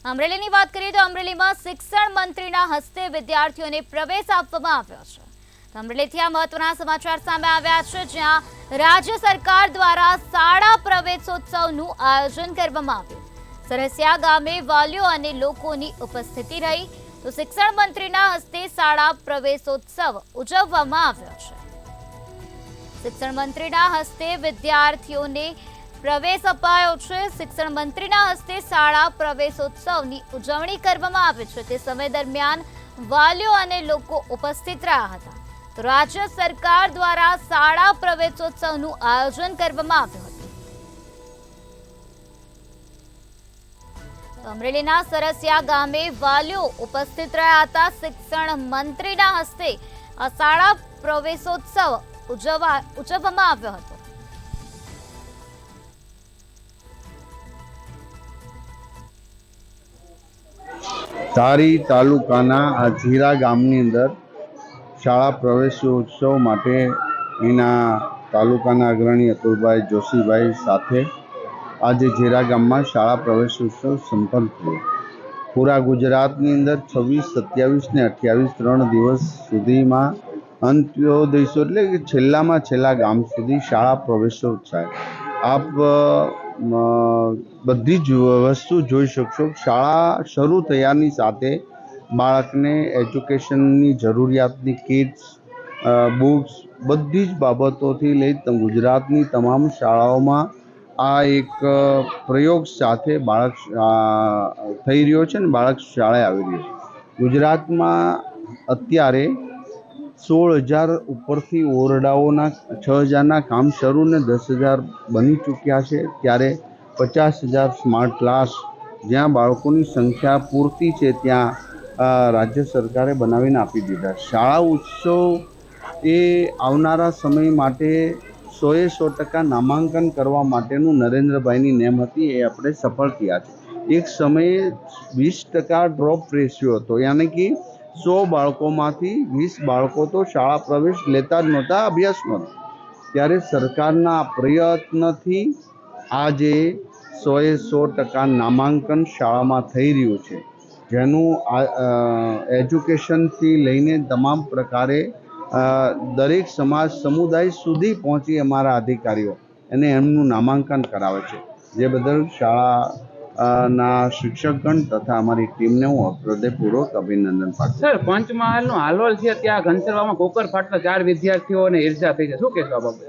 અમરેલીની વાત કરીએ તો અમરેલીમાં શિક્ષણ મંત્રીના હસ્તે વિદ્યાર્થીઓને પ્રવેશ આપવામાં આવ્યો છે. અમરેલીથી આ મહત્વના સમાચાર સામે આવ્યા છે, જ્યાં રાજ્ય સરકાર દ્વારા શાળા પ્રવેશોત્સવનું આયોજન કરવામાં આવ્યું. સરસિયા ગામે વાલીઓ અને લોકોની ઉપસ્થિતિ રહી, તો શિક્ષણ મંત્રીના હસ્તે શાળા પ્રવેશોત્સવ ઉજવવામાં આવ્યો છે. શિક્ષણ મંત્રીના હસ્તે વિદ્યાર્થીઓને પ્રવેશ અપાયો છે. શિક્ષણ મંત્રીના હસ્તે શાળા પ્રવેશોત્સવની ઉજવણી કરવામાં આવી છે. તે સમય દરમિયાન વાલીઓ અને લોકો ઉપસ્થિત રહ્યા હતા. તો રાજ્ય સરકાર દ્વારા શાળા પ્રવેશોત્સવનું આયોજન કરવામાં આવ્યું હતું. અમરેલીના સરસિયા ગામે વાલીઓ ઉપસ્થિત રહ્યા હતા. શિક્ષણ મંત્રીના હસ્તે આ શાળા પ્રવેશોત્સવ ઉજવવામાં આવ્યો હતો. ધારી તાલુકાના આ જીરા ગામની અંદર શાળા પ્રવેશોત્સવ માટે એના તાલુકાના અગ્રણી અતુલભાઈ જોશીભાઈ સાથે આજે જીરા ગામમાં શાળા પ્રવેશોત્સવ સંપન્ન થયો. પૂરા ગુજરાતની અંદર 26, 27 ને 28 3 દિવસ સુધીમાં અંત્યોદય એટલે કે છેલ્લામાં છેલ્લા ગામ સુધી શાળા પ્રવેશોત્સવ આપ બધી જ વસ્તુ જોઈ શકશો. શાળા શરૂ થયાની સાથે બાળકને એજ્યુકેશનની જરૂરિયાતની કિટ્સ, બુક્સ બધી જ બાબતોથી લઈ ગુજરાતની તમામ શાળાઓમાં આ એક પ્રયોગ સાથે બાળક થઈ રહ્યો છે ને બાળક શાળાએ આવી રહ્યો છે. ગુજરાતમાં અત્યારે 16,000 ઉપરથી ઓરડાઓના 6,000ના કામ શરૂ ને 10,000 બની ચૂક્યા છે. ત્યારે 50,000 સ્માર્ટ ક્લાસ જ્યાં બાળકોની સંખ્યા પૂરતી છે ત્યાં રાજ્ય સરકારે બનાવીને આપી દીધા. શાળા ઉત્સવ એ આવનારા સમય માટે 100% નામાંકન કરવા માટેનું નરેન્દ્રભાઈની નેમ હતી, એ આપણે સફળ થયા છે. એક સમયે 20% ડ્રોપ રેશિયો હતો, યાની કે 100 બાળકોમાંથી 20 બાળકો તો શાળા પ્રવેશ લેતા જ નહોતા, અભ્યાસમાં. ત્યારે સરકારના પ્રયત્નથી આજે 100% નામાંકન શાળામાં થઈ રહ્યું છે, જેનું એજ્યુકેશનથી લઈને તમામ પ્રકારે દરેક સમાજ સમુદાય સુધી પહોંચી અમારા અધિકારીઓ અને એમનું નામાંકન કરાવે છે. જે બદલ શાળાના શિક્ષકગણ તથા અમારી ટીમને હું હૃદયપૂર્વક અભિનંદન પાઠવું. સર, પંચમહાલનો હાલોલ છે, ત્યાં ઘનસરવામાં કોકર ફાટતા 4 વિદ્યાર્થીઓને ઈજા થઈ છે, શું કહેશો આ બાબતે?